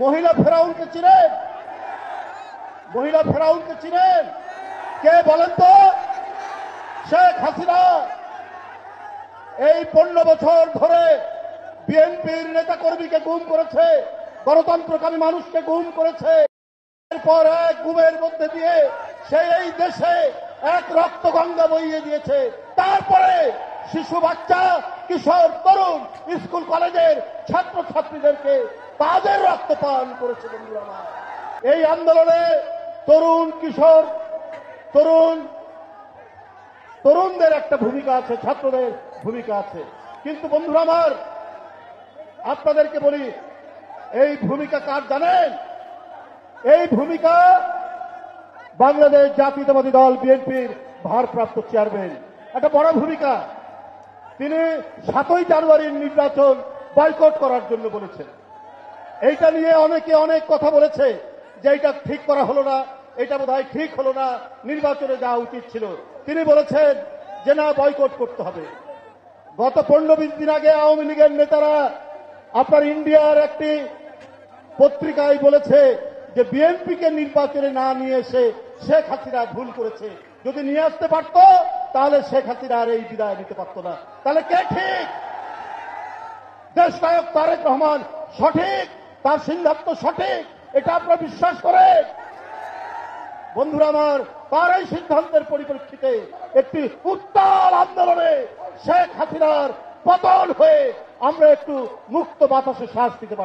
মহিলা ফেরাউনকে চিনেন? মহিলা ফেরাউনকে চিনেন? কে বলেন তো? শেখ হাসিনা এই 15 বছর ধরে বিএনপির নেতাকর্মীকে গুম করেছে, গণতন্ত্রকামী মানুষকে গুম করেছে। এরপর এক গুমের মধ্যে দিয়ে সে এই দেশে এক রক্ত গঙ্গা বইয়ে দিয়েছে। তারপরে শিশু বাচ্চা, কিশোর, তরুণ, স্কুল কলেজের ছাত্রছাত্রীদেরকে তাদের রক্ত পান করেছে। বন্ধুরা আমার, এই আন্দোলনে তরুণ, কিশোর, তরুণদের একটা ভূমিকা আছে, ছাত্রদের ভূমিকা আছে। কিন্তু বন্ধুরা আমার, আপনাদেরকে বলি, এই ভূমিকা কার জানেন? এই ভূমিকা বাংলাদেশ জাতীয়তাবাদী দল বিএনপির ভারপ্রাপ্ত চেয়ারম্যান। একটা বড় ভূমিকা। তিনি 7ই জানুয়ারির নির্বাচন বয়কট করার জন্য বলেছেন। এইটা নিয়ে অনেকে অনেক কথা বলেছে যে এটা ঠিক করা হলো না, এটা বোধহয় ঠিক হলো না, নির্বাচনে যাওয়া উচিত ছিল। তিনি বলেছেন যে না, বয়কট করতে হবে। গত 15-20 দিন আগে আওয়ামী লীগের নেতারা আপনার ইন্ডিয়ার একটি পত্রিকায় বলেছে যে বিএনপিকে নির্বাচনে না নিয়ে এসে শেখ হাসিনা ভুল করেছে। যদি নিয়ে আসতে পারত তাহলে শেখ হাসিনা আর এই বিদায় নিতে পারত না। তাহলে কে ঠিক? দেশনায়ক তারেক রহমান সঠিক, তার সিদ্ধান্ত সঠিক, এটা আপনারা বিশ্বাস করেন? বন্ধুরা আমার, তার এই সিদ্ধান্তের পরিপ্রেক্ষিতে একটি উত্তাল আন্দোলনে শেখ হাসিনার পতন হয়ে আমরা একটু মুক্ত বাতাসে শ্বাস নিতে পারি।